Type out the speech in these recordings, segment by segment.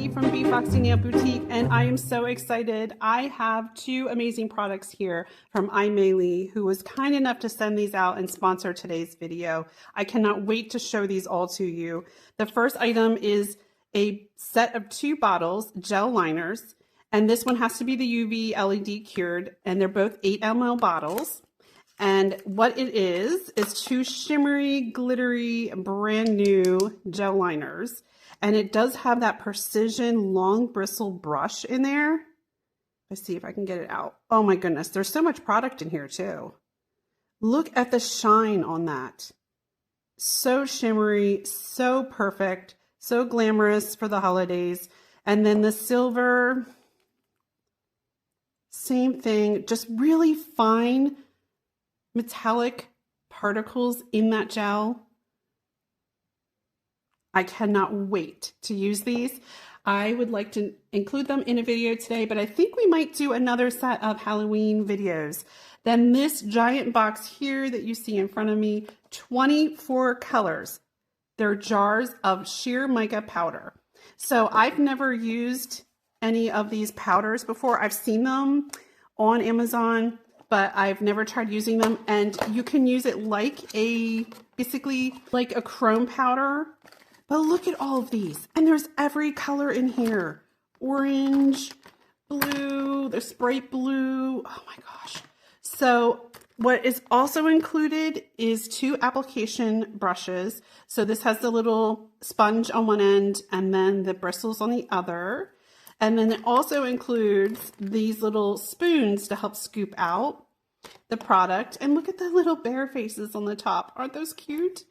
Becky from B Foxy Nail Boutique, and I am so excited. I have two amazing products here from AIMEILI, who was kind enough to send these out and sponsor today's video. I cannot wait to show these all to you. The first item is a set of 2 bottles, gel liners, and this one has to be the UV LED cured, and they're both 8 ml bottles. And what it is 2 shimmery, glittery, brand new gel liners. And it does have that precision long bristle brush in there. Let's see if I can get it out. Oh my goodness, there's so much product in here too. Look at the shine on that. So shimmery, so perfect, so glamorous for the holidays. And then the silver, same thing, just really fine metallic particles in that gel. I cannot wait to use these. I would like to include them in a video today, but I think we might do another set of Halloween videos. Then this giant box here that you see in front of me, 24 colors. They're jars of sheer mica powder. So I've never used any of these powders before. I've seen them on Amazon, but I've never tried using them. And you can use it like basically like a chrome powder. But look at all of these. And there's every color in here. Orange, blue, there's bright blue. Oh my gosh. So what is also included is 2 application brushes. So this has the little sponge on one end and then the bristles on the other. And then it also includes these little spoons to help scoop out the product. And look at the little bear faces on the top. Aren't those cute?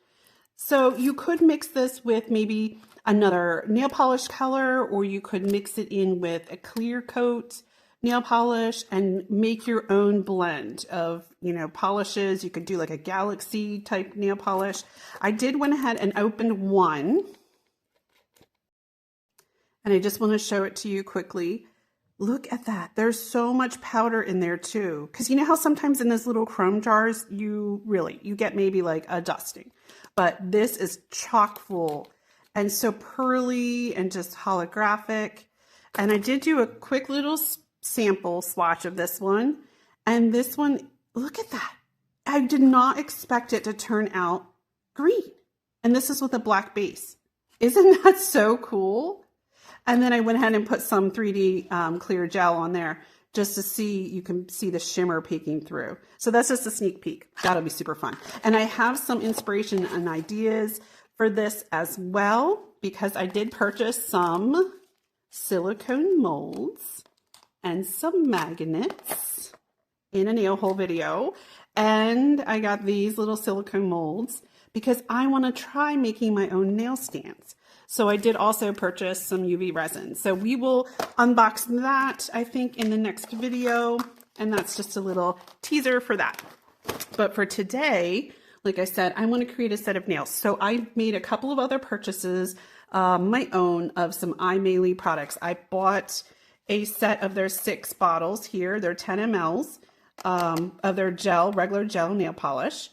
So you could mix this with maybe another nail polish color, or you could mix it in with a clear coat nail polish and make your own blend of, polishes. You could do like a galaxy type nail polish. I did went ahead and opened one. And I just want to show it to you quickly. Look at that. There's so much powder in there too. Because you know how sometimes in those little chrome jars, you get maybe like a dusting. But this is chock full and so pearly and just holographic. And I did do a quick little sample swatch of this one. And this one, look at that. I did not expect it to turn out green. And this is with a black base. Isn't that so cool? And then I went ahead and put some 3D clear gel on there just to see, you can see the shimmer peeking through. So that's just a sneak peek. That'll be super fun. And I have some inspiration and ideas for this as well, because I did purchase some silicone molds and some magnets in a nail hole video. And I got these little silicone molds because I want to try making my own nail stands. So I did also purchase some UV resin. So we will unbox that, I think, in the next video. And that's just a little teaser for that. But for today, like I said, I want to create a set of nails. So I made a couple of other purchases, my own, of some AIMEILI products. I bought a set of their 6 bottles here. They're 10 mLs of their gel, regular gel nail polish.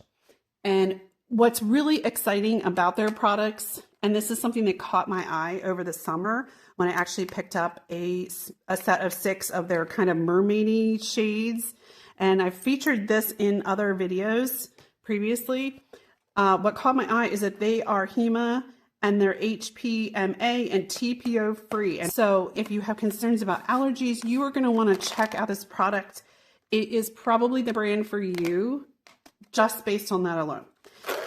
And what's really exciting about their products, and this is something that caught my eye over the summer when I actually picked up a set of 6 of their kind of mermaidy shades. And I've featured this in other videos previously. What caught my eye is that they are HEMA and they're HPMA and TPO free. And so if you have concerns about allergies, you are going to want to check out this product. It is probably the brand for you just based on that alone.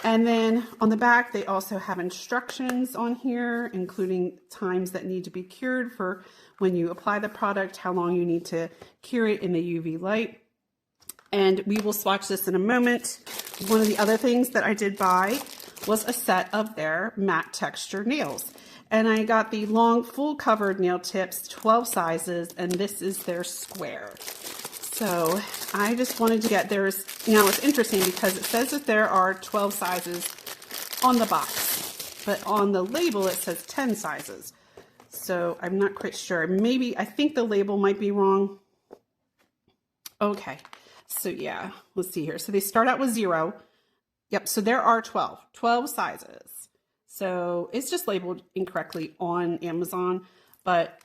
And then on the back, they also have instructions on here, including times that need to be cured for when you apply the product, how long you need to cure it in the UV light. And we will swatch this in a moment. One of the other things that I did buy was a set of their matte texture nails. And I got the long full covered nail tips, 12 sizes, and this is their square. So I just wanted to get theirs. Now it's interesting because it says that there are 12 sizes on the box, but on the label it says 10 sizes. So I'm not quite sure. Maybe, I think the label might be wrong. Okay, so yeah, let's see here. So they start out with 0. Yep, so there are 12 sizes. So it's just labeled incorrectly on Amazon. but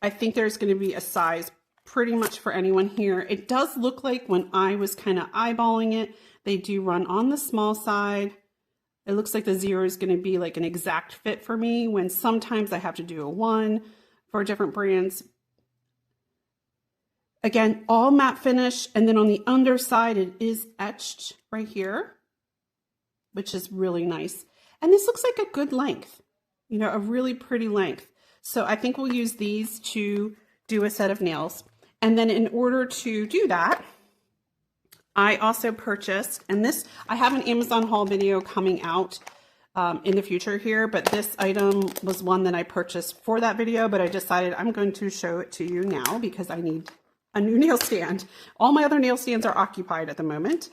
I think there's going to be a size pretty much for anyone here. It does look like when I was kind of eyeballing it, they do run on the small side. It looks like the 0 is going to be like an exact fit for me, when sometimes I have to do a 1 for different brands. Again, all matte finish, and then on the underside it is etched right here, which is really nice. And this looks like a good length, you know, a really pretty length. So I think we'll use these to do a set of nails. And then in order to do that, I also purchased, and this, I have an Amazon haul video coming out in the future here, but this item was one that I purchased for that video, but I decided I'm going to show it to you now because I need a new nail stand. All my other nail stands are occupied at the moment.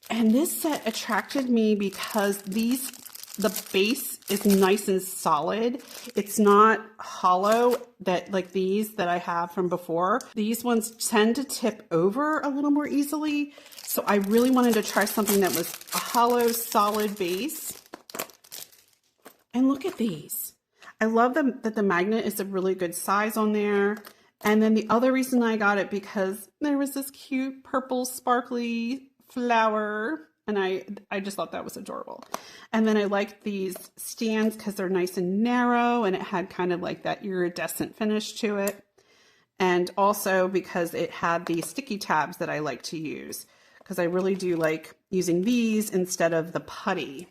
And this set attracted me because the base is nice and solid. It's not hollow that like these that I have from before. These ones tend to tip over a little more easily. So I really wanted to try something that was a hollow, solid base. And look at these. I love that the magnet is a really good size on there. And then the other reason I got it because there was this cute purple sparkly flower, and I just thought that was adorable. And then I liked these stands because they're nice and narrow, and it had kind of like that iridescent finish to it. And also because it had the sticky tabs that I like to use, because I really do like using these instead of the putty.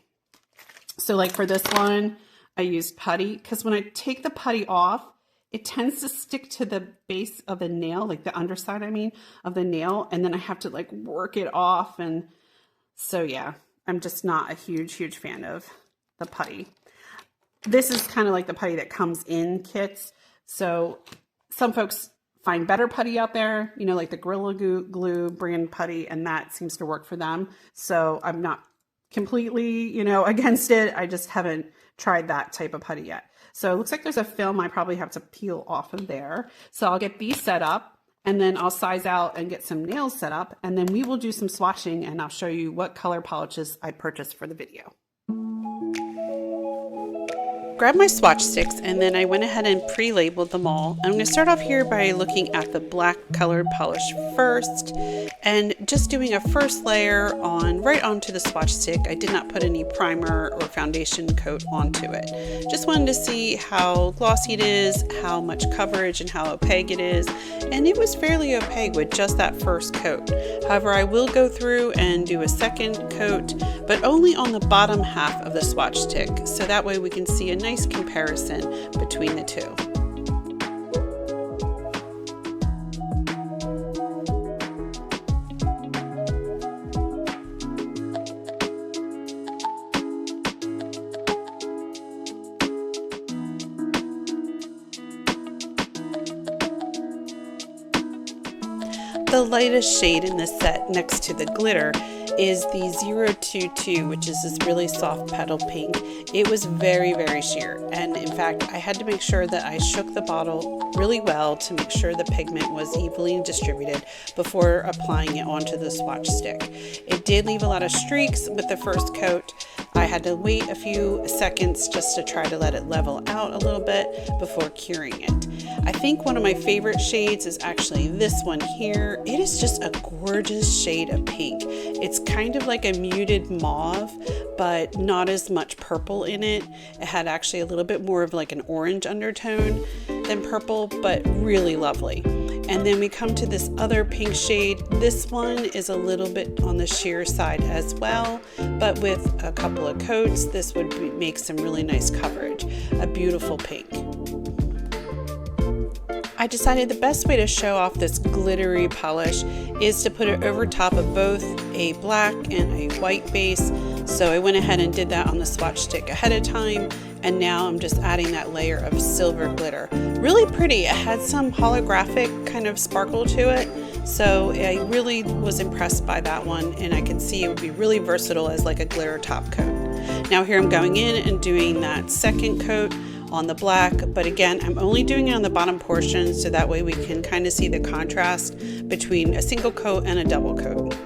So like for this one, I used putty because when I take the putty off, it tends to stick to the base of the nail, like the underside, I mean, of the nail. And then I have to like work it off. And so, yeah, I'm just not a huge fan of the putty. This is kind of like the putty that comes in kits. So some folks find better putty out there, you know, like the Gorilla Glue brand putty, and that seems to work for them. So I'm not completely, you know, against it. I just haven't tried that type of putty yet. So it looks like there's a film I probably have to peel off of there. So I'll get these set up, and then I'll size out and get some nails set up, and then we will do some swatching, and I'll show you what color polishes I purchased for the video. Grabbed my swatch sticks, and then I went ahead and pre-labeled them all. I'm going to start off here by looking at the black colored polish first, and just doing a first layer on right onto the swatch stick. I did not put any primer or foundation coat onto it. Just wanted to see how glossy it is, how much coverage, and how opaque it is, and it was fairly opaque with just that first coat. However, I will go through and do a second coat, but only on the bottom half of the swatch stick, so that way we can see a nice comparison between the two. The lightest shade in this set next to the glitter is the 022, which is this really soft petal pink. It was very sheer, and in fact I had to make sure that I shook the bottle really well to make sure the pigment was evenly distributed before applying it onto the swatch stick. It did leave a lot of streaks with the first coat. I had to wait a few seconds just to try to let it level out a little bit before curing it. I think one of my favorite shades is actually this one here. It is just a gorgeous shade of pink. It's kind of like a muted mauve, but not as much purple in it. It had actually a little bit more of like an orange undertone than purple, but really lovely. And then we come to this other pink shade. This one is a little bit on the sheer side as well, but with a couple of coats, this would make some really nice coverage. A beautiful pink. I decided the best way to show off this glittery polish is to put it over top of both a black and a white base. So I went ahead and did that on the swatch stick ahead of time, and now I'm just adding that layer of silver glitter. Really pretty. It had some holographic kind of sparkle to it, so I really was impressed by that one, and I could see it would be really versatile as like a glitter top coat. Now here I'm going in and doing that second coat on the black, but again I'm only doing it on the bottom portion so that way we can kind of see the contrast between a single coat and a double coat.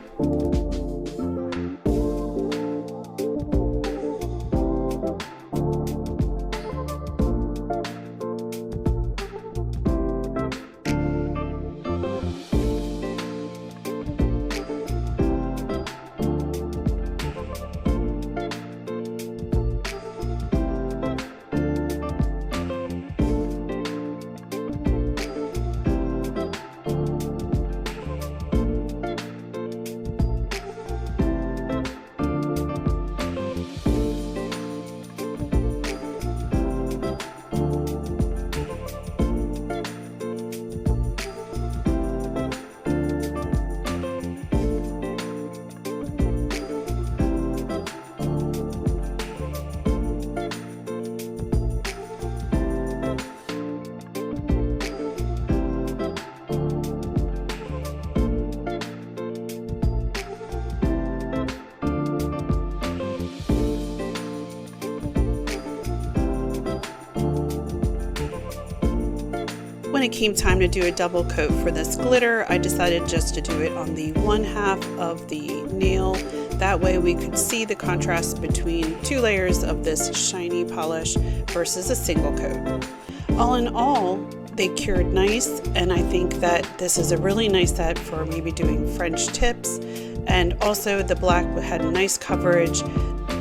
when it came time to do a double coat for this glitter, I decided just to do it on the one half of the nail. That way we could see the contrast between 2 layers of this shiny polish versus a single coat. All in all, they cured nice, and I think that this is a really nice set for maybe doing French tips. And also the black had nice coverage,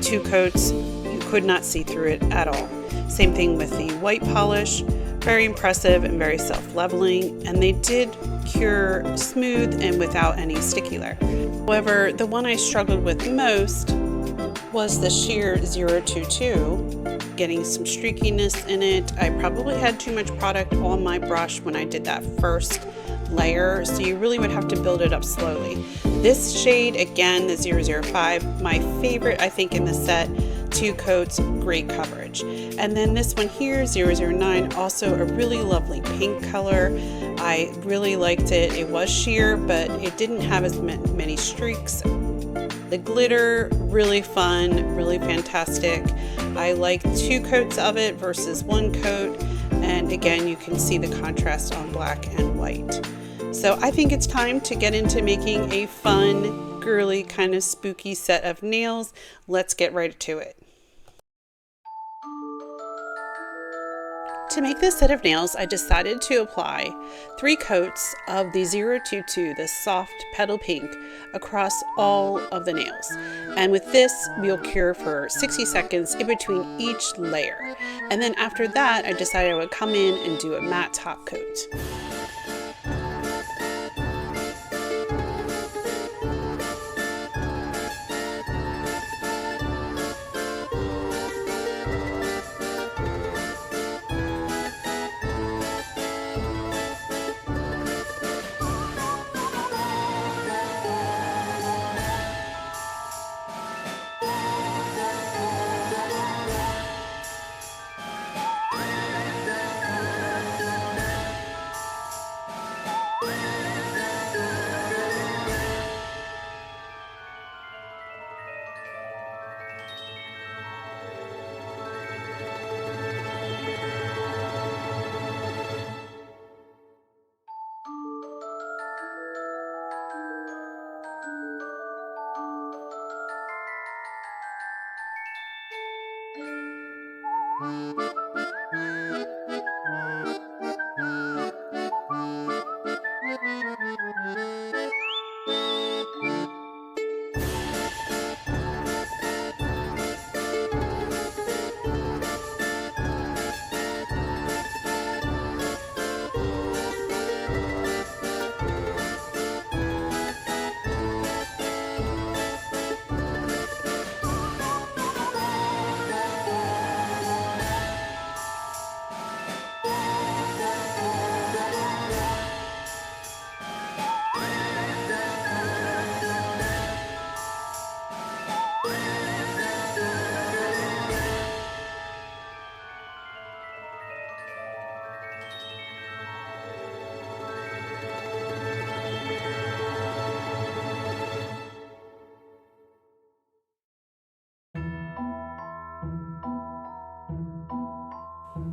2 coats, you could not see through it at all. Same thing with the white polish, very impressive and very self-leveling, and they did cure smooth and without any sticky layer. However, the one I struggled with most was the sheer 022, getting some streakiness in it. I probably had too much product on my brush when I did that first layer, so you really would have to build it up slowly. This shade, again, the 005, my favorite I think in the set, 2 coats, great coverage. And then this one here, 009, also a really lovely pink color. I really liked it. It was sheer, but it didn't have as many streaks. The glitter, really fun, really fantastic. I like 2 coats of it versus 1 coat. And again, you can see the contrast on black and white. So I think it's time to get into making a fun, girly, kind of spooky set of nails. Let's get right to it. To make this set of nails, I decided to apply 3 coats of the 022, the soft petal pink, across all of the nails. And with this, we'll cure for 60 seconds in between each layer. And then after that, I decided I would come in and do a matte top coat.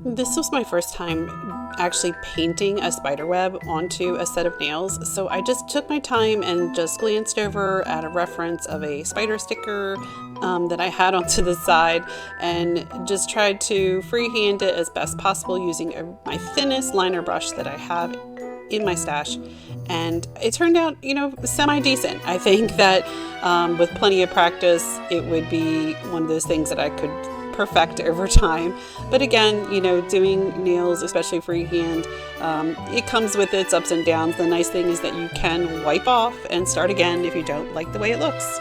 This was my first time actually painting a spider web onto a set of nails, so I just took my time and just glanced over at a reference of a spider sticker that I had onto the side and just tried to freehand it as best possible using my thinnest liner brush that I have in my stash, and it turned out, you know, semi-decent. I think that with plenty of practice it would be one of those things that I could perfect over time. But again, you know, doing nails, especially freehand, it comes with its ups and downs. The nice thing is that you can wipe off and start again if you don't like the way it looks.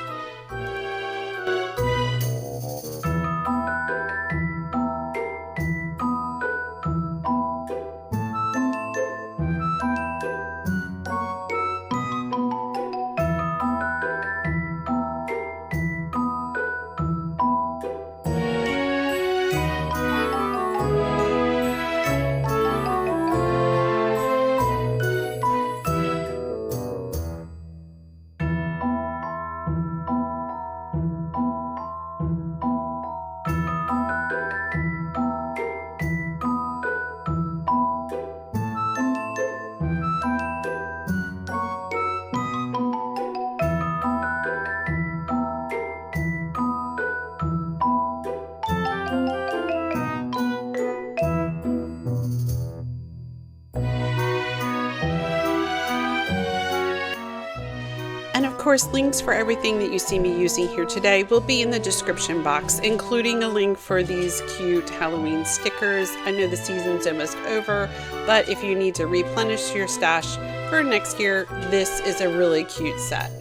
course, links for everything that you see me using here today will be in the description box, including a link for these cute Halloween stickers. I know the season's almost over, but if you need to replenish your stash for next year, this is a really cute set.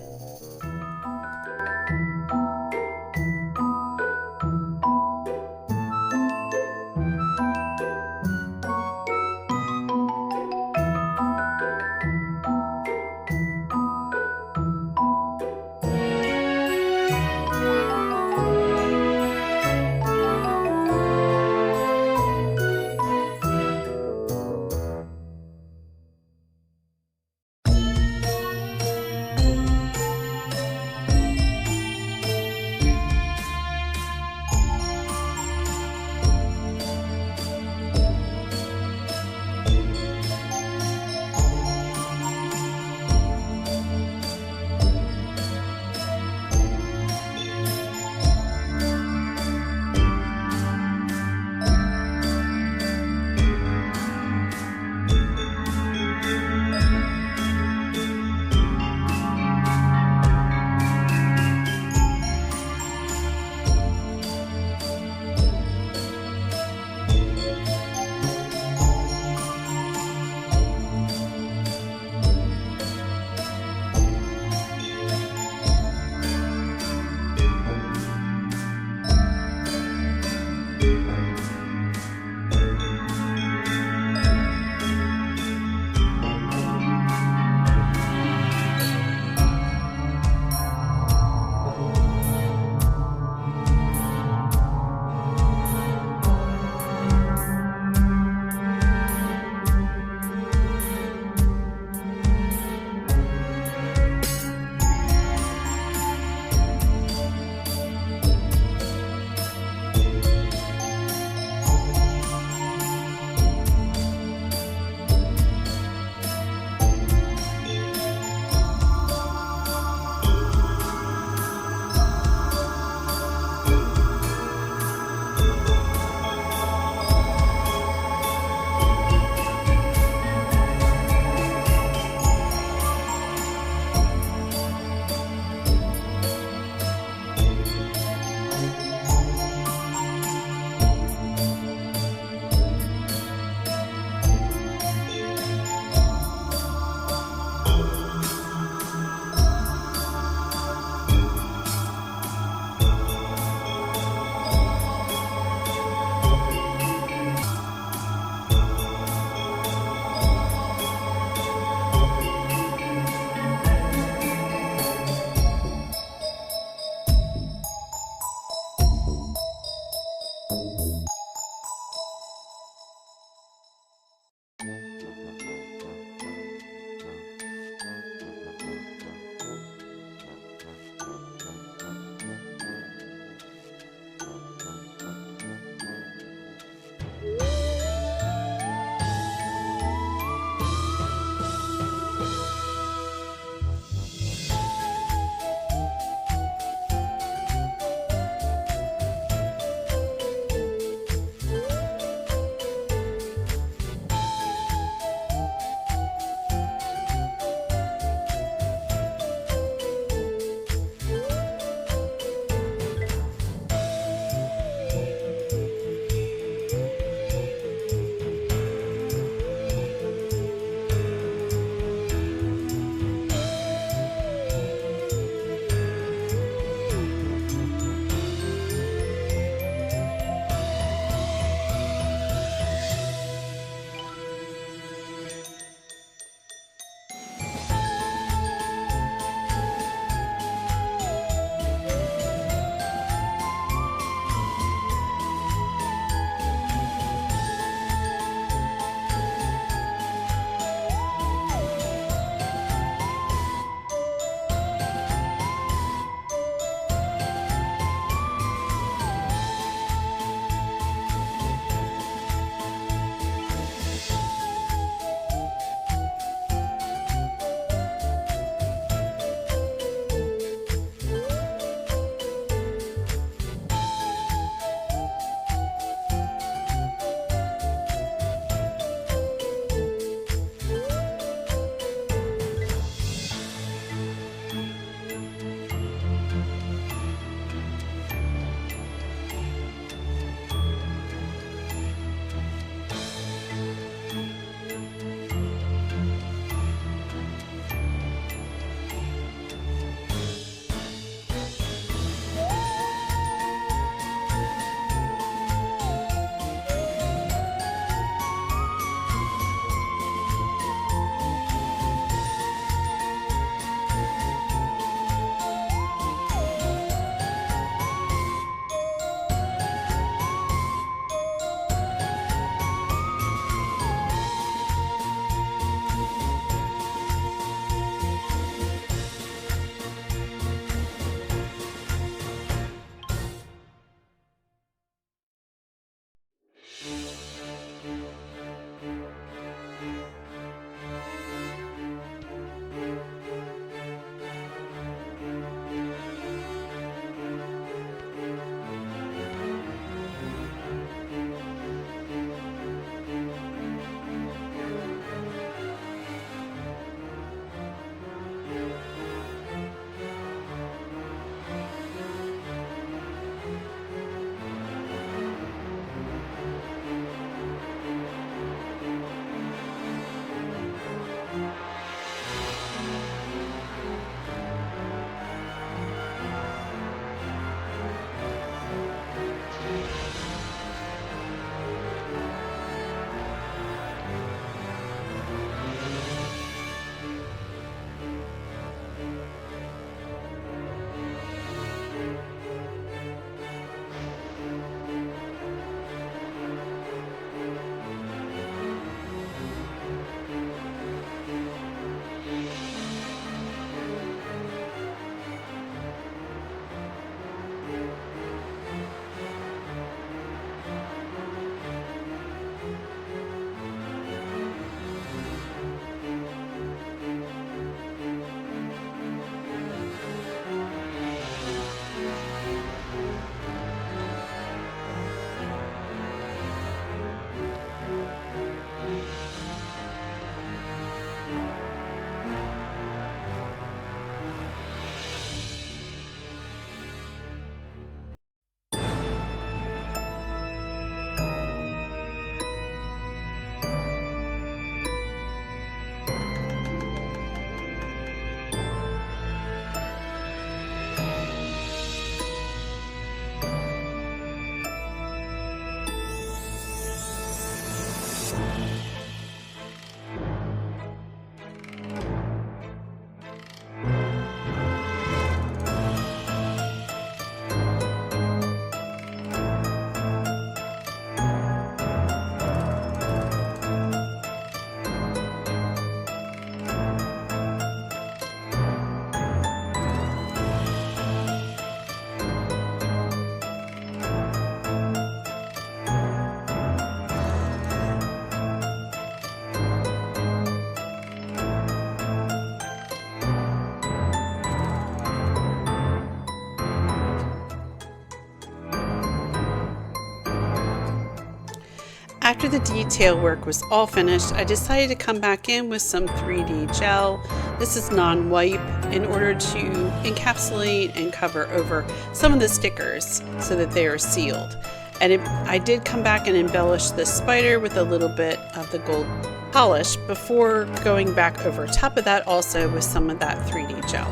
After the detail work was all finished, I decided to come back in with some 3D gel. This is non-wipe in order to encapsulate and cover over some of the stickers so that they are sealed. And I did come back and embellish this spider with a little bit of the gold polish before going back over top of that also with some of that 3D gel.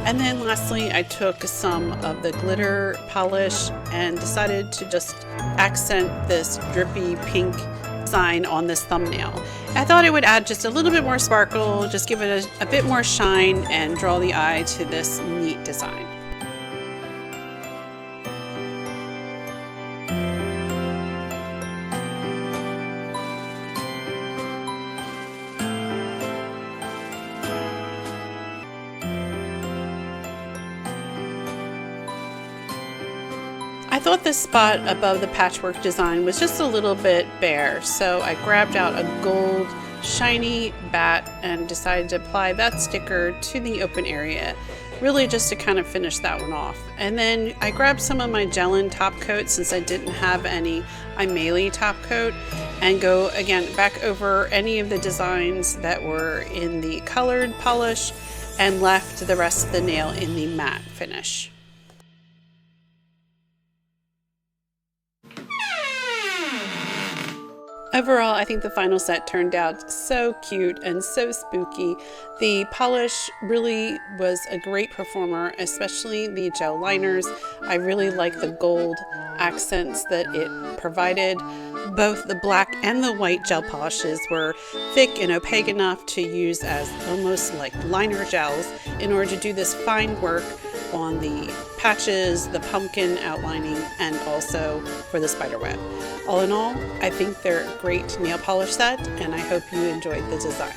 And then lastly, I took some of the glitter polish and decided to just accent this drippy pink design on this thumbnail. I thought it would add just a little bit more sparkle, just give it a bit more shine and draw the eye to this neat design. I thought this spot above the patchwork design was just a little bit bare, so I grabbed out a gold shiny bat and decided to apply that sticker to the open area, really just to kind of finish that one off. And then I grabbed some of my gel-in top coat since I didn't have any AIMEILI top coat, and go again back over any of the designs that were in the colored polish and left the rest of the nail in the matte finish. Overall, I think the final set turned out so cute and so spooky. The polish really was a great performer, especially the gel liners. I really like the gold accents that it provided. Both the black and the white gel polishes were thick and opaque enough to use as almost like liner gels in order to do this fine work on the patches, the pumpkin outlining, and also for the spider web. All in all, I think they're a great nail polish set, and I hope you enjoyed the design.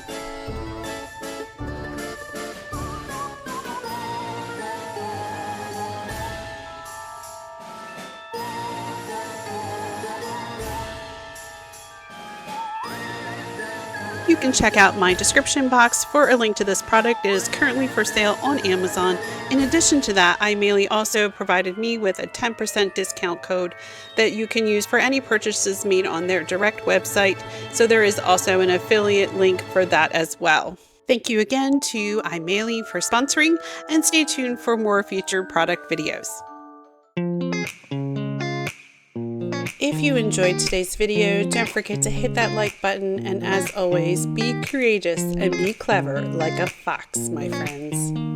You can check out my description box for a link to this product. It is currently for sale on Amazon. In addition to that, AIMEILI also provided me with a 10% discount code that you can use for any purchases made on their direct website. So there is also an affiliate link for that as well. Thank you again to AIMEILI for sponsoring, and stay tuned for more featured product videos. If you enjoyed today's video, don't forget to hit that like button, and as always, be courageous and be clever like a fox, my friends.